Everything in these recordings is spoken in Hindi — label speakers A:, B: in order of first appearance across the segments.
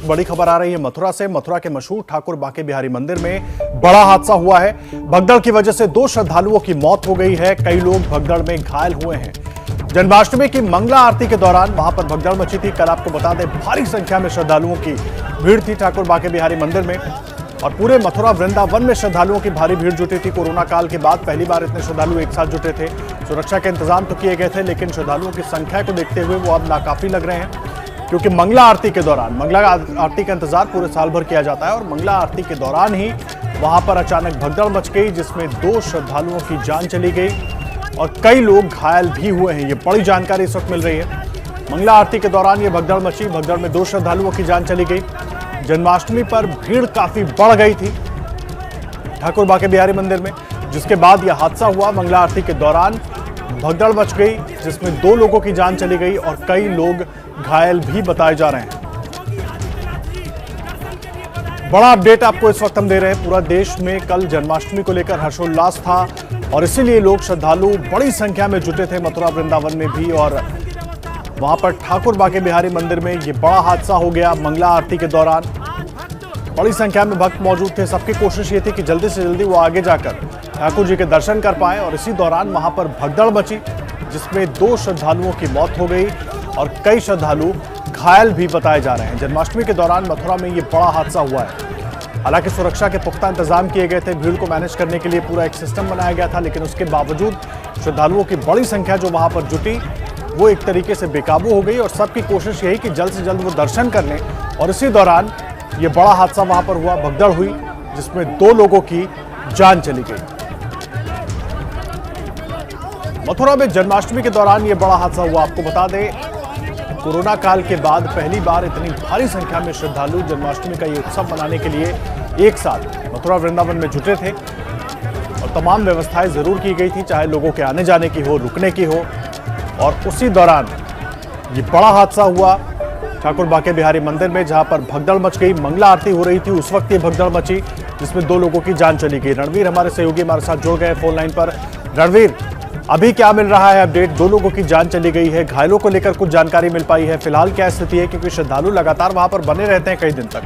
A: बड़ी खबर आ रही है मथुरा से। मथुरा के मशहूर ठाकुर बांके बिहारी मंदिर में बड़ा हादसा हुआ है। भगदड़ की वजह से 2 श्रद्धालुओं की मौत हो गई है। कई लोग भगदड़ में घायल हुए हैं। जन्माष्टमी की मंगला आरती के दौरान वहां पर भगदड़ मची थी। कल आपको बता दें, भारी संख्या में श्रद्धालुओं की भीड़ थी ठाकुर बांके बिहारी मंदिर में, और पूरे मथुरा वृंदावन में श्रद्धालुओं की भारी भीड़ जुटी थी। कोरोना काल के बाद पहली बार इतने श्रद्धालु एक साथ जुटे थे। सुरक्षा के इंतजाम तो किए गए थे, लेकिन श्रद्धालुओं की संख्या को देखते हुए वो अब नाकाफी लग रहे हैं, क्योंकि मंगला आरती के दौरान, मंगला आरती का इंतजार पूरे साल भर किया जाता है, और मंगला आरती के दौरान ही वहां पर अचानक भगदड़ मच गई, जिसमें 2 श्रद्धालुओं की जान चली गई और कई लोग घायल भी हुए हैं। ये बड़ी जानकारी इस वक्त मिल रही है। मंगला आरती के दौरान ये भगदड़ मची। भगदड़ में 2 श्रद्धालुओं की जान चली गई। जन्माष्टमी पर भीड़ काफी बढ़ गई थी ठाकुर बांके बिहारी मंदिर में, जिसके बाद यह हादसा हुआ। मंगला आरती के दौरान भगदड़ मच गई, जिसमें 2 लोगों की जान चली गई और कई लोग घायल भी बताए जा रहे हैं। बड़ा अपडेट आपको इस वक्त हम दे रहे हैं। पूरा देश में कल जन्माष्टमी को लेकर हर्षोल्लास था, और इसीलिए लोग, श्रद्धालु बड़ी संख्या में जुटे थे मथुरा वृंदावन में भी, और वहां पर ठाकुर बांके बिहारी मंदिर में ये बड़ा हादसा हो गया। मंगला आरती के दौरान बड़ी संख्या में भक्त मौजूद थे। सबकी कोशिश ये थी कि जल्दी से जल्दी वो आगे जाकर ठाकुर जी के दर्शन कर पाए, और इसी दौरान वहां पर भगदड़ मची, जिसमें 2 श्रद्धालुओं की मौत हो गई और कई श्रद्धालु घायल भी बताए जा रहे हैं। जन्माष्टमी के दौरान मथुरा में ये बड़ा हादसा हुआ है। हालांकि सुरक्षा के पुख्ता इंतजाम किए गए थे, भीड़ को मैनेज करने के लिए पूरा एक सिस्टम बनाया गया था, लेकिन उसके बावजूद श्रद्धालुओं की बड़ी संख्या जो वहां पर जुटी, वो एक तरीके से बेकाबू हो गई, और सबकी कोशिश यही कि जल्द से जल्द वो दर्शन कर लें। और इसी दौरान ये बड़ा हादसा वहां पर हुआ, भगदड़ हुई, जिसमें 2 लोगों की जान चली गई। मथुरा में जन्माष्टमी के दौरान ये बड़ा हादसा हुआ। आपको बता दें, कोरोना काल के बाद पहली बार इतनी भारी संख्या में श्रद्धालु जन्माष्टमी का ये उत्सव मनाने के लिए एक साथ मथुरा वृंदावन में जुटे थे, और तमाम व्यवस्थाएं जरूर की गई थी, चाहे लोगों के आने जाने की हो, रुकने की हो। और उसी दौरान ये बड़ा हादसा हुआ ठाकुर बांके बिहारी मंदिर में, जहां पर भगदड़ मच गई। मंगला आरती हो रही थी, उस वक्त ये भगदड़ मची, जिसमें 2 लोगों की जान चली गई। रणवीर हमारे सहयोगी हमारे साथ जुड़ गए फोन लाइन पर। रणवीर, अभी क्या मिल रहा है अपडेट? 2 लोगों की जान चली गई है, घायलों को लेकर कुछ जानकारी मिल पाई है? फिलहाल क्या स्थिति है, क्योंकि श्रद्धालु लगातार वहां पर बने रहते हैं कई दिन तक?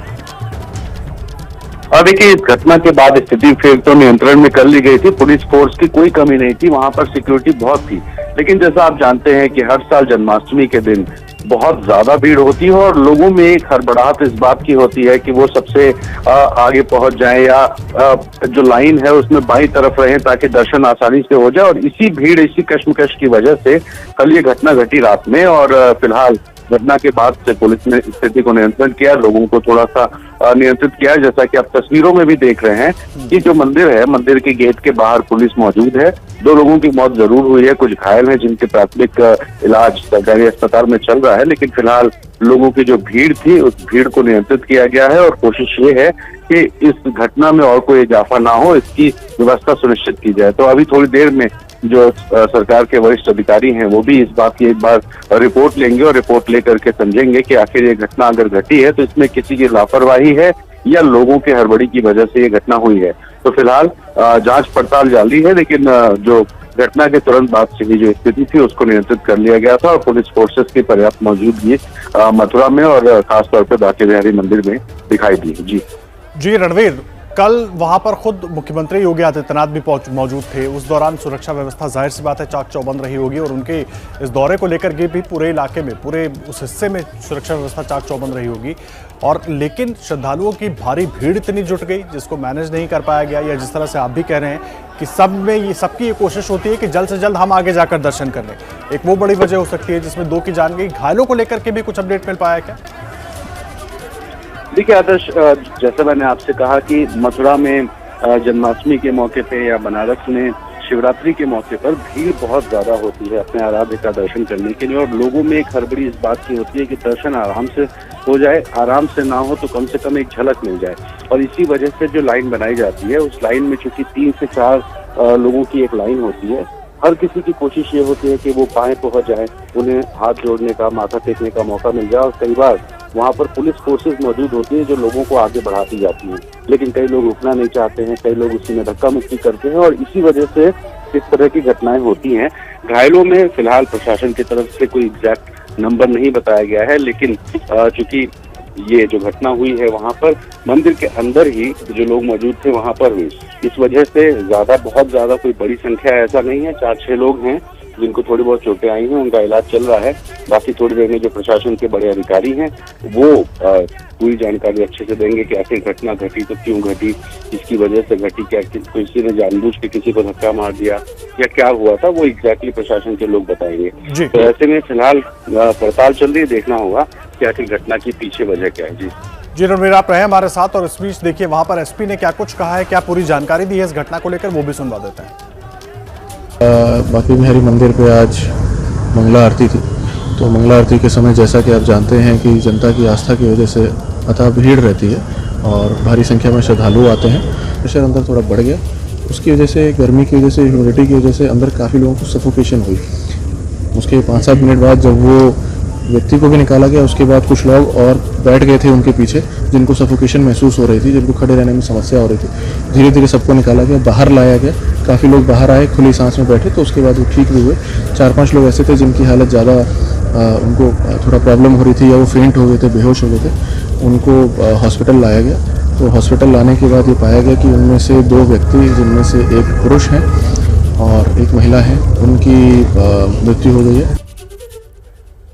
B: देखिए, इस घटना के बाद स्थिति फिर तो नियंत्रण में कर ली गई थी। पुलिस फोर्स की कोई कमी नहीं थी, वहां पर सिक्योरिटी बहुत थी। लेकिन जैसा आप जानते हैं कि हर साल जन्माष्टमी के दिन बहुत ज्यादा भीड़ होती है, और लोगों में एक हड़बड़ाहट इस बात की होती है कि वो सबसे आगे पहुंच जाएं, या जो लाइन है उसमें बाईं तरफ रहें ताकि दर्शन आसानी से हो जाए। और इसी भीड़, इसी कश्मकश की वजह से कल ये घटना घटी रात में, और फिलहाल घटना के बाद से पुलिस ने स्थिति को नियंत्रण किया, लोगों को थोड़ा सा नियंत्रित किया। जैसा कि आप तस्वीरों में भी देख रहे हैं कि जो मंदिर है, मंदिर के गेट के बाहर पुलिस मौजूद है। 2 लोगों की मौत जरूर हुई है, कुछ घायल हैं जिनके प्राथमिक इलाज सरकारी अस्पताल में चल रहा है, लेकिन फिलहाल लोगों की जो भीड़ थी, उस भीड़ को नियंत्रित किया गया है, और कोशिश ये है कि इस घटना में और कोई इजाफा ना हो, इसकी व्यवस्था सुनिश्चित की जाए। तो अभी थोड़ी देर में जो सरकार के वरिष्ठ अधिकारी हैं, वो भी इस बात की एक बार रिपोर्ट लेंगे, और रिपोर्ट लेकर के समझेंगे कि आखिर ये घटना अगर घटी है तो इसमें किसी की लापरवाही है या लोगों के हड़बड़ी की वजह से ये घटना हुई है। तो फिलहाल जांच पड़ताल जारी है, लेकिन जो घटना के तुरंत बाद से ही जो स्थिति थी उसको नियंत्रित कर लिया गया था, और पुलिस फोर्सेस की पर्याप्त मौजूदगी मथुरा में और खासतौर पर बांके बिहारी मंदिर में दिखाई दी। जी
A: रणवीर, कल वहां पर खुद मुख्यमंत्री योगी आदित्यनाथ भी मौजूद थे। उस दौरान सुरक्षा व्यवस्था जाहिर सी बात है चाक चौबंद रही होगी, और उनके इस दौरे को लेकर के भी पूरे इलाके में, पूरे उस हिस्से में सुरक्षा व्यवस्था चाक चौबंद रही होगी। और लेकिन श्रद्धालुओं की भारी भीड़ इतनी जुट गई, जिसको मैनेज नहीं कर पाया गया, या जिस तरह से आप भी कह रहे हैं कि सबकी ये कोशिश होती है कि जल्द से जल्द हम आगे जाकर दर्शन कर लें। एक वो बड़ी वजह हो सकती है जिसमें 2 की जान गई। घायलों को लेकर के भी कुछ अपडेट मिल पाया क्या?
B: देखिए आदर्श, जैसा मैंने आपसे कहा कि मथुरा में जन्माष्टमी के मौके पे या बनारस में शिवरात्रि के मौके पर भीड़ बहुत ज्यादा होती है अपने आराध्य का दर्शन करने के लिए, और लोगों में एक हड़बड़ी इस बात की होती है कि दर्शन आराम से हो जाए, आराम से ना हो तो कम से कम एक झलक मिल जाए। और इसी वजह से जो लाइन बनाई जाती है, उस लाइन में चूंकि 3 से 4 लोगों की एक लाइन होती है, हर किसी की कोशिश ये होती है कि वो बाएं पहुंच जाए, उन्हें हाथ जोड़ने का, माथा टेकने का मौका मिल जाए। और कई बार वहाँ पर पुलिस फोर्सेस मौजूद होती है जो लोगों को आगे बढ़ाती जाती हैं, लेकिन कई लोग रुकना नहीं चाहते हैं, कई लोग उसी में धक्का मुक्की करते हैं, और इसी वजह से इस तरह की घटनाएं होती हैं। घायलों में फिलहाल प्रशासन की तरफ से कोई एग्जैक्ट नंबर नहीं बताया गया है, लेकिन चूंकि ये जो घटना हुई है वहाँ पर मंदिर के अंदर ही जो लोग मौजूद थे वहाँ पर हुई। इस वजह से बहुत ज्यादा कोई बड़ी संख्या ऐसा नहीं है, 4-6 लोग हैं जिनको थोड़ी बहुत चोटें आई हैं, उनका इलाज चल रहा है। बाकी थोड़ी देर में जो प्रशासन के बड़े अधिकारी हैं वो पूरी जानकारी अच्छे से देंगे कि आखिर घटना घटी तो क्यों घटी, किसकी वजह से घटी, क्या किसी ने जानबूझ के किसी को धक्का मार दिया या क्या हुआ था, वो एग्जैक्टली प्रशासन के लोग बताएंगे। तो ऐसे में फिलहाल पड़ताल चल रही है, देखना होगा कि आखिर घटना की पीछे वजह क्या है।
A: जी रणवीर, आप रहे हमारे साथ और इस बीच देखिए वहां पर एसपी ने क्या कुछ कहा है, क्या पूरी जानकारी दी है इस घटना को लेकर, वो भी सुनवा देते हैं।
C: बांके बिहारी मंदिर पे आज मंगला आरती थी। तो मंगला आरती के समय जैसा कि आप जानते हैं कि जनता की आस्था की वजह से अथाह भीड़ रहती है और भारी संख्या में श्रद्धालु आते हैं। प्रेशर अंदर थोड़ा बढ़ गया, उसकी वजह से, गर्मी की वजह से, ह्यूमिडिटी की वजह से अंदर काफ़ी लोगों को सफोकेशन हुई। उसके 5-7 मिनट बाद जब वो व्यक्ति को भी निकाला गया, उसके बाद कुछ लोग और बैठ गए थे उनके पीछे जिनको सफोकेशन महसूस हो रही थी, जिनको खड़े रहने में समस्या हो रही थी। धीरे धीरे सबको निकाला गया, बाहर लाया गया, काफ़ी लोग बाहर आए, खुली सांस में बैठे, तो उसके बाद वो ठीक भी हुए। 4-5 लोग ऐसे थे जिनकी हालत ज़्यादा, उनको थोड़ा प्रॉब्लम हो रही थी या वो फेंट हो गए थे, बेहोश हो गए थे, उनको हॉस्पिटल लाया गया। तो हॉस्पिटल लाने के बाद ये पाया गया कि उनमें से 2 व्यक्ति, जिनमें से एक पुरुष हैं और एक महिला है, उनकी मृत्यु हो गई है।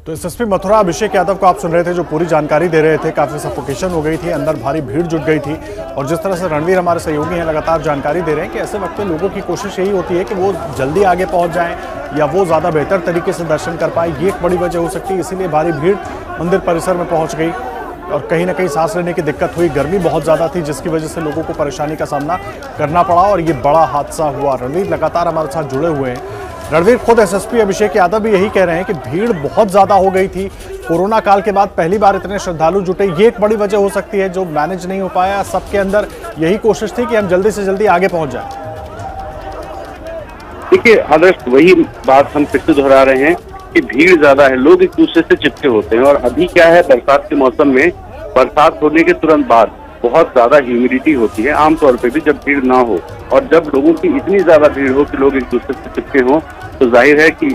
A: तो एसएसपी मथुरा अभिषेक यादव को आप सुन रहे थे, जो पूरी जानकारी दे रहे थे। काफी सफोकेशन हो गई थी, अंदर भारी भीड़ जुट गई थी और जिस तरह से रणवीर हमारे सहयोगी हैं लगातार जानकारी दे रहे हैं कि ऐसे वक्त में लोगों की कोशिश यही होती है कि वो जल्दी आगे पहुंच जाएं या वो ज़्यादा बेहतर तरीके से दर्शन कर पाए, ये एक बड़ी वजह हो सकती है। इसीलिए भारी भीड़ मंदिर परिसर में पहुँच गई और कहीं ना कहीं सांस लेने की दिक्कत हुई। गर्मी बहुत ज़्यादा थी जिसकी वजह से लोगों को परेशानी का सामना करना पड़ा और ये बड़ा हादसा हुआ। रणवीर लगातार हमारे साथ जुड़े हुए हैं। रणवीर, खुद एसएसपी अभिषेक यादव भी यही कह रहे हैं कि भीड़ बहुत ज़्यादा हो गई थी। कोरोना काल के बाद पहली बार इतने श्रद्धालु जुटे, ये एक बड़ी वजह हो सकती है जो मैनेज नहीं हो पाया। सबके अंदर यही कोशिश थी कि हम जल्दी से जल्दी आगे पहुंच जाएं।
B: देखिए आदर्श, वही बात हम फिर से दोहरा रहे हैं कि भीड़ ज्यादा है, लोग एक दूसरे से चिपके होते हैं। और अभी क्या है, बरसात के मौसम में बरसात होने के तुरंत बाद बहुत ज्यादा ह्यूमिडिटी होती है आमतौर पे भी जब भीड़ ना हो, और जब लोगों की इतनी ज्यादा भीड़ हो कि लोग एक दूसरे से चिपके हों तो जाहिर है कि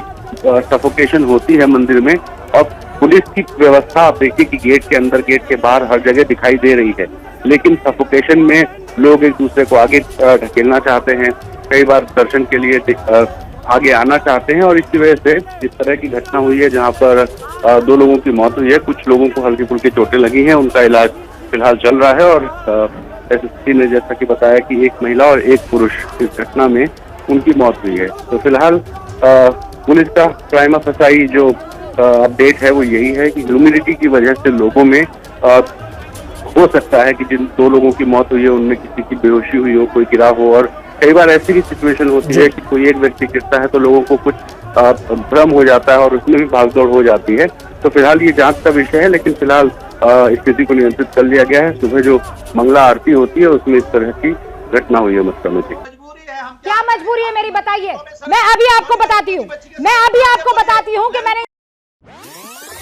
B: सफोकेशन होती है मंदिर में। और पुलिस की व्यवस्था आप देखिए कि गेट के अंदर, गेट के बाहर हर जगह दिखाई दे रही है, लेकिन सफोकेशन में लोग एक दूसरे को आगे ढकेलना चाहते हैं, कई बार दर्शन के लिए आगे आना चाहते हैं और इसकी वजह से इस तरह की घटना हुई है जहाँ पर 2 लोगों की मौत हुई है। कुछ लोगों को हल्की फुल्की चोटें लगी हैं, उनका इलाज फिलहाल चल रहा है। और एसएसपी ने जैसा कि बताया कि एक महिला और एक पुरुष इस घटना में उनकी मौत हुई है। तो फिलहाल पुलिस का प्राइमा फसाई जो अपडेट है वो यही है कि ह्यूमिडिटी की वजह से लोगों में हो सकता है कि जिन 2 लोगों की मौत हुई है उनमें किसी की बेहोशी हुई हो, कोई गिरा हो। और कई बार ऐसी भी सिचुएशन होती है कि कोई एक व्यक्ति गिरता है तो लोगों को कुछ भ्रम हो जाता है और उसमें भी भागदौड़ हो जाती है। तो फिलहाल ये जांच का विषय है, लेकिन फिलहाल स्थिति को नियंत्रित कर लिया गया है। सुबह जो मंगला आरती होती है उसमें इस तरह की घटना हुई है मथुरा में।
D: क्या मजबूरी है मेरी, बताइए। मैं अभी आपको बताती हूँ कि मैंने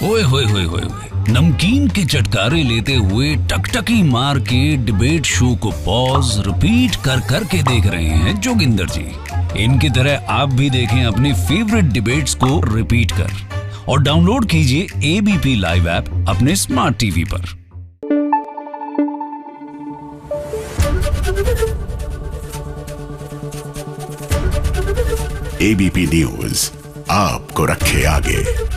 E: ओए होए होए होए नमकीन के चटकारे लेते हुए टकटकी मार के डिबेट शो को पॉज रिपीट कर करके देख रहे हैं जोगिंदर जी। इनकी तरह आप भी देखें अपनी फेवरेट डिबेट्स को रिपीट कर और डाउनलोड कीजिए एबीपी लाइव ऐप अपने स्मार्ट टीवी पर।
F: एबीपी न्यूज आपको रखे आगे।